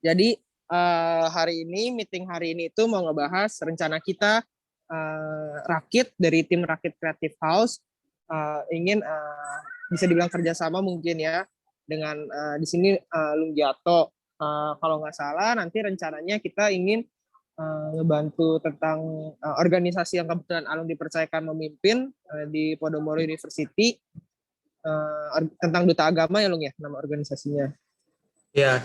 Jadi meeting hari ini itu mau ngebahas rencana kita Rakit dari tim Rakit Creative House ingin bisa dibilang kerjasama mungkin ya dengan di sini Lunggiato. Kalau nggak salah nanti rencananya kita ingin ngebantu tentang organisasi yang kebetulan Alung dipercayakan memimpin di Podomoro University tentang Duta Agama ya Lung ya nama organisasinya. Ya,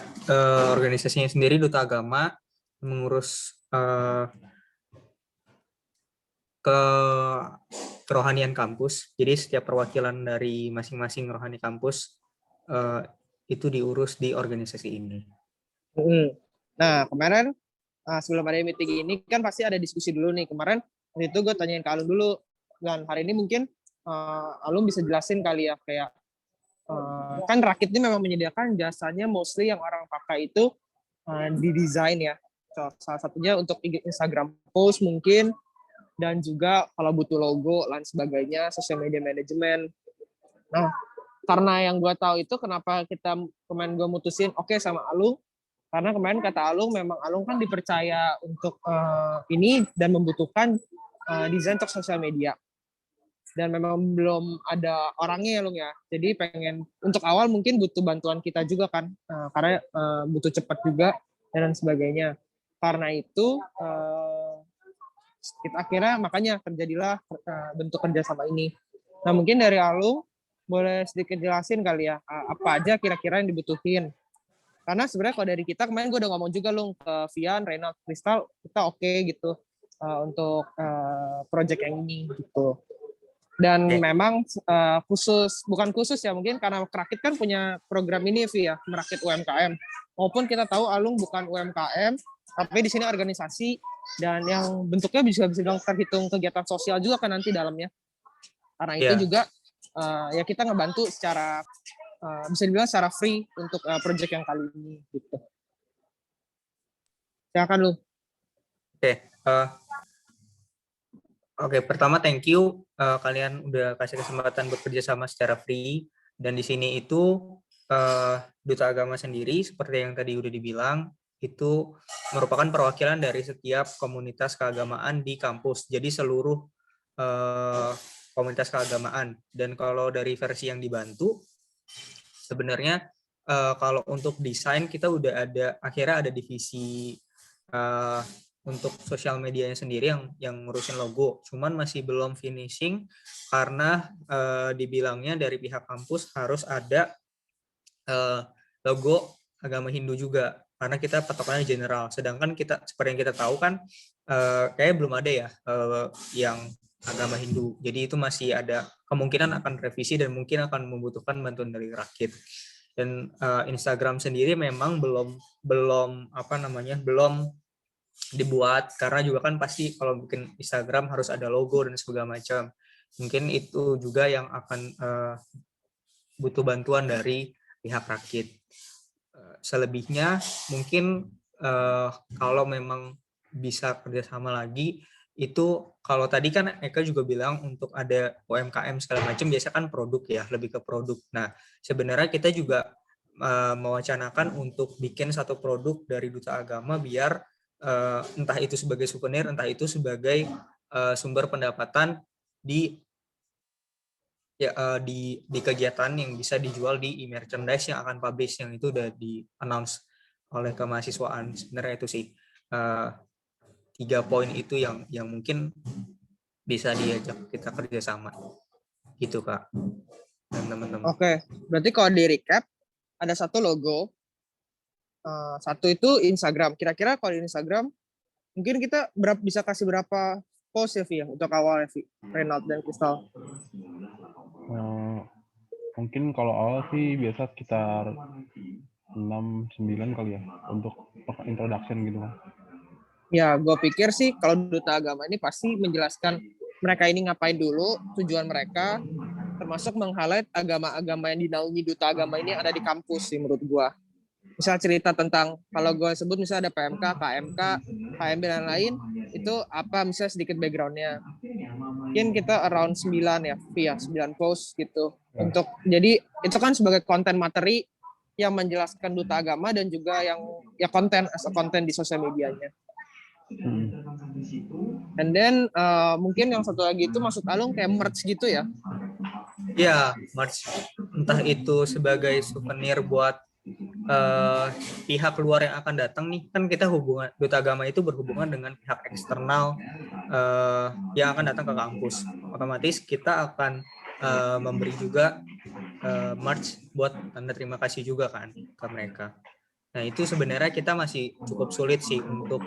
organisasinya sendiri Duta Agama mengurus ke kerohanian kampus. Jadi setiap perwakilan dari masing-masing rohani kampus itu diurus di organisasi ini. Nah, kemarin sebelum ada meeting ini kan pasti ada diskusi dulu nih. Kemarin waktu itu gue tanyain ke Alun dulu. Dan hari ini mungkin Alun bisa jelasin kali ya kayak kan Rakit ini memang menyediakan jasanya mostly yang orang pakai itu di desain ya. Salah satunya untuk Instagram post mungkin, dan juga kalau butuh logo lain sebagainya, social media management. Nah, karena yang gue tahu itu kenapa kemarin gue mutusin oke sama Alung, karena kemarin kata Alung memang Alung kan dipercaya untuk ini dan membutuhkan desain untuk sosial media. Dan memang belum ada orangnya ya Lung ya. Jadi pengen untuk awal mungkin butuh bantuan kita juga kan, karena butuh cepat juga dan sebagainya. Karena itu kita akhirnya makanya terjadilah bentuk kerjasama ini. Nah mungkin dari Alung boleh sedikit jelasin kali ya apa aja kira-kira yang dibutuhin. Karena sebenarnya kalau dari kita kemarin gue udah ngomong juga Lung ke Vian, Reynald, Kristal, kita oke gitu untuk project yang ini gitu. Dan memang bukan khusus ya mungkin karena Rakit kan punya program ini ya merakit UMKM. Maupun kita tahu Alung bukan UMKM, tapi di sini organisasi dan yang bentuknya bisa terhitung kegiatan sosial juga kan nanti dalamnya. Karena itu juga ya kita ngebantu secara bisa dibilang secara free untuk project yang kali ini gitu. Silakan lu. Oke, pertama thank you kalian udah kasih kesempatan bekerja sama secara free, dan di sini itu Duta Agama sendiri seperti yang tadi udah dibilang itu merupakan perwakilan dari setiap komunitas keagamaan di kampus. Jadi seluruh komunitas keagamaan. Dan kalau dari versi yang dibantu sebenarnya kalau untuk desain kita udah akhirnya ada divisi untuk sosial medianya sendiri yang ngurusin logo, cuman masih belum finishing karena dibilangnya dari pihak kampus harus ada logo agama Hindu juga, karena kita patokannya general. Sedangkan kita seperti yang kita tahu kan kayak belum ada ya yang agama Hindu. Jadi itu masih ada kemungkinan akan revisi dan mungkin akan membutuhkan bantuan dari Rakit. Dan Instagram sendiri memang belum dibuat, karena juga kan pasti kalau bikin Instagram harus ada logo dan segala macam. Mungkin itu juga yang akan butuh bantuan dari pihak Rakit. Selebihnya mungkin kalau memang bisa kerjasama lagi, itu kalau tadi kan Eka juga bilang untuk ada UMKM segala macam biasa kan produk ya, lebih ke produk. Nah sebenarnya kita juga mewacanakan untuk bikin satu produk dari Duta Agama biar entah itu sebagai souvenir, entah itu sebagai sumber pendapatan di kegiatan yang bisa dijual di e-merchandise yang akan publish, yang itu udah di announce oleh kemahasiswaan. Sebenarnya itu sih 3 poin itu yang mungkin bisa diajak kita kerjasama gitu Kak dan teman-teman. Oke, berarti kalau di recap ada satu logo, satu itu Instagram. Kira-kira kalau di Instagram mungkin kita bisa kasih berapa post ya Vi ya untuk awal ya Vi, Reynald dan Kristal? Mungkin kalau awal sih biasa sekitar 6-9 kali ya untuk introduction gitu kan. Ya, gue pikir sih kalau Duta Agama ini pasti menjelaskan mereka ini ngapain dulu, tujuan mereka, termasuk meng-highlight agama-agama yang dinaungi Duta Agama ini ada di kampus sih menurut gue. Misal cerita tentang, kalau gue sebut misalnya ada PMK, KMK, HMB dan lain, itu apa misalnya sedikit background-nya. Mungkin kita around 9 ya, via 9 post gitu. Jadi itu kan sebagai konten materi yang menjelaskan Duta Agama dan juga yang ya konten as a konten di sosial medianya. Hmm. And then mungkin yang satu lagi itu maksud Alung kayak merch gitu ya. Ya, merch entah itu sebagai souvenir buat pihak luar yang akan datang nih, kan kita hubungan Duta Agama itu berhubungan dengan pihak eksternal yang akan datang ke kampus. Otomatis kita akan memberi juga merch buat tanda terima kasih juga kan ke mereka. Nah itu sebenarnya kita masih cukup sulit sih untuk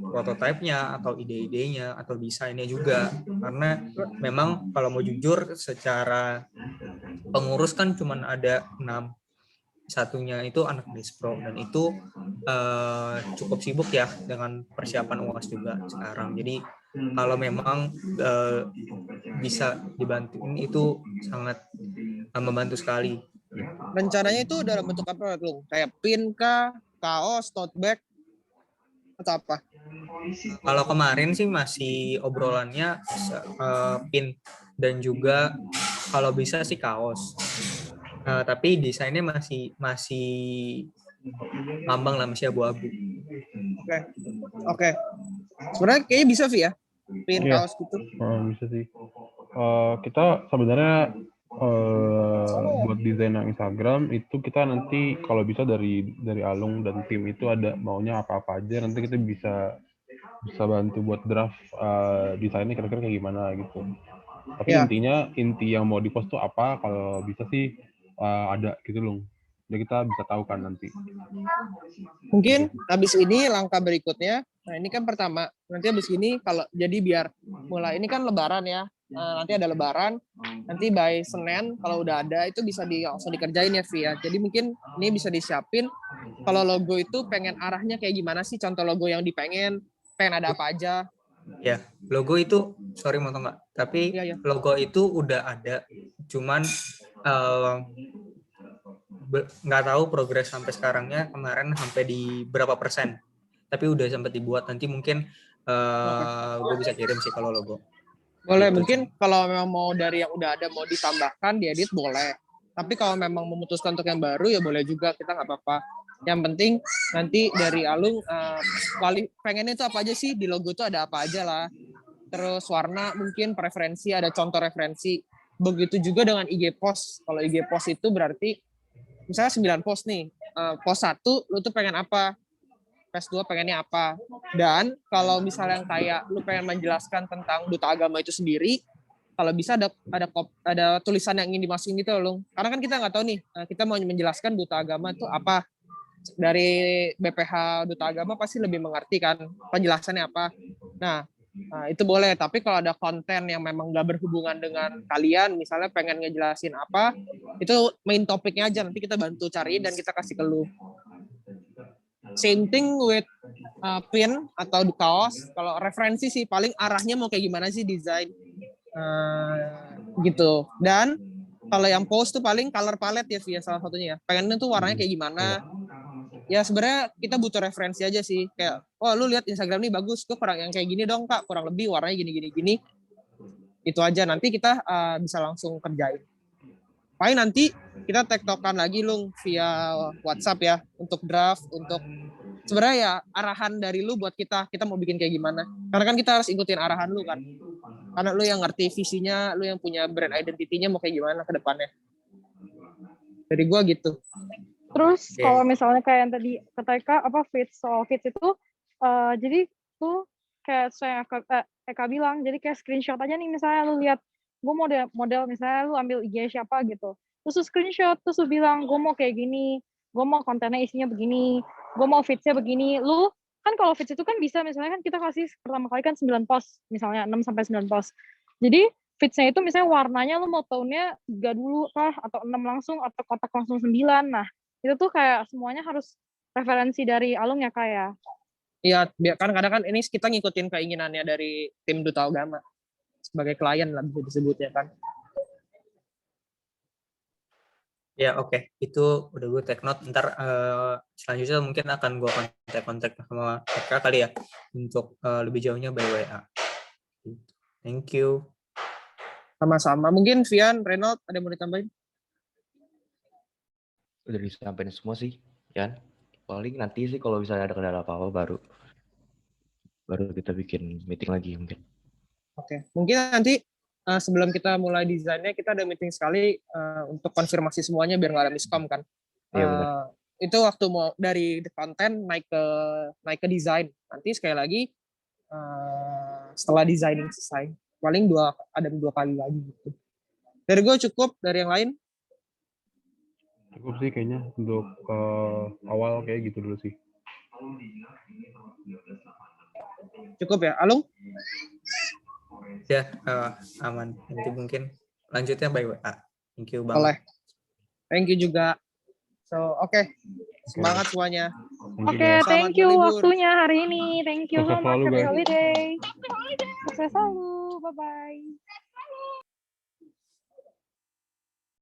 prototipenya atau ide-idenya atau desainnya juga, karena memang kalau mau jujur secara pengurus kan cuma ada 6, satunya itu anak Despro, dan itu cukup sibuk ya dengan persiapan UAS juga sekarang. Jadi kalau memang bisa dibantuin itu sangat membantu sekali. Rencananya itu dalam bentuk apa Lung? Kayak pin kah, kaos, tote bag, atau apa? Kalau kemarin sih masih obrolannya pin dan juga kalau bisa sih kaos. Tapi desainnya masih ngambang lah, masih abu-abu. Oke. Sebenarnya kayaknya bisa Vi ya, pin Iya. kaos gitu. Bisa sih. Kita sebenarnya buat desain Instagram itu kita nanti kalau bisa dari Alung dan tim itu ada maunya apa-apa aja, nanti kita bisa bantu buat draft desainnya kira-kira kayak gimana gitu. Tapi Ya. inti yang mau dipost tuh apa, kalau bisa sih ada gitu loh. Jadi kita bisa tahu kan nanti. Mungkin habis ini langkah berikutnya, nah ini kan pertama, nanti habis ini kalau jadi biar mulai ini kan Lebaran ya, nanti ada Lebaran, nanti by Senin kalau udah ada itu bisa langsung dikerjain ya via. Jadi mungkin ini bisa disiapin. Kalau logo itu pengen arahnya kayak gimana sih? Contoh logo yang pengen ada apa aja? Ya, logo itu sorry motong nggak, tapi Ya. logo itu udah ada, cuman nggak tahu progres sampai sekarangnya kemarin sampai di berapa persen. Tapi udah sempat dibuat, nanti mungkin gue bisa kirim sih kalau logo. Boleh, Gitu, mungkin kalau memang mau dari yang udah ada mau ditambahkan, diedit boleh. Tapi kalau memang memutuskan untuk yang baru ya boleh juga, kita nggak apa-apa. Yang penting nanti dari Alung pengennya itu apa aja sih, di logo itu ada apa aja lah. Terus warna mungkin preferensi, ada contoh referensi. Begitu juga dengan IG post. Kalau IG post itu berarti misalnya 9 post nih. Post 1 lu tuh pengen apa? Post 2 pengennya apa? Dan kalau misalnya yang kayak lu pengen menjelaskan tentang Duta Agama itu sendiri, kalau bisa ada tulisan yang ingin dimasukin gitu loh. Karena kan kita nggak tahu nih, kita mau menjelaskan Duta Agama itu apa. Dari BPH Duta Agama pasti lebih mengerti kan penjelasannya apa. Nah, itu boleh. Tapi kalau ada konten yang memang nggak berhubungan dengan kalian, misalnya pengen ngejelasin apa, itu main topiknya aja. Nanti kita bantu cariin dan kita kasih ke lu. Same thing with pin atau di kaos. Kalau referensi sih paling arahnya mau kayak gimana sih desain gitu. Dan kalau yang post tuh paling color palette ya via salah satunya ya. Pengennya tuh warnanya kayak gimana. Ya sebenarnya kita butuh referensi aja sih. Kayak, oh lu lihat Instagram nih bagus, gue kurang yang kayak gini dong kak. Kurang lebih warnanya gini. Itu aja, nanti kita bisa langsung kerjain. Paling nanti kita tektokan lagi Lung via WhatsApp ya untuk draft, untuk sebenarnya ya arahan dari lu buat kita mau bikin kayak gimana. Karena kan kita harus ikutin arahan lu kan. Karena lu yang ngerti visinya, lu yang punya brand identity-nya mau kayak gimana ke depannya. Dari gua gitu. Terus kalau misalnya kayak yang tadi ketika fits itu jadi tuh kayak saya Eka bilang, jadi kayak screenshot aja nih, misalnya lu lihat gue model misalnya lu ambil IG siapa gitu, terus lu screenshot, terus lu bilang gue mau kayak gini, gue mau kontennya isinya begini, gue mau fitsnya begini. Lu kan kalau fits itu kan bisa misalnya kan kita kasih pertama kali kan 9 post, misalnya 6-9 post. Jadi fitsnya itu misalnya warnanya lu mau tone-nya 3 dulu kah, atau 6 langsung, atau kotak langsung 9. Nah itu tuh kayak semuanya harus referensi dari Alung ya kak ya? Iya, kan kadang kan ini kita ngikutin keinginannya dari tim Duta Agama sebagai klien lah bisa disebutnya kan. Ya oke. Itu udah gue take note. Ntar selanjutnya mungkin akan gue kontak sama mereka kali ya untuk lebih jauhnya by WA. Thank you. Sama-sama. Mungkin Vian, Renaud ada yang mau ditambahin? Udah disampaikan semua sih, Yan. Paling nanti sih kalau misalnya ada kendala apa-apa baru kita bikin meeting lagi mungkin. Oke, mungkin nanti sebelum kita mulai desainnya kita ada meeting sekali untuk konfirmasi semuanya biar nggak ada miskom kan. Iya, benar. Itu waktu mau dari konten naik ke desain. Nanti sekali lagi setelah designing selesai, paling ada dua kali lagi gitu. Dari gue cukup, dari yang lain? Cukup sih kayaknya untuk awal kayak gitu dulu sih. Cukup ya, Alung? Ya, aman. Nanti mungkin lanjutnya by WA. Thank you banget. Boleh. Thank you juga. So, oke. Semangat semuanya. Oke, thank you waktunya hari ini. Thank you so Sukses much. selalu, Happy guys. holiday. Sukses selalu. Bye-bye.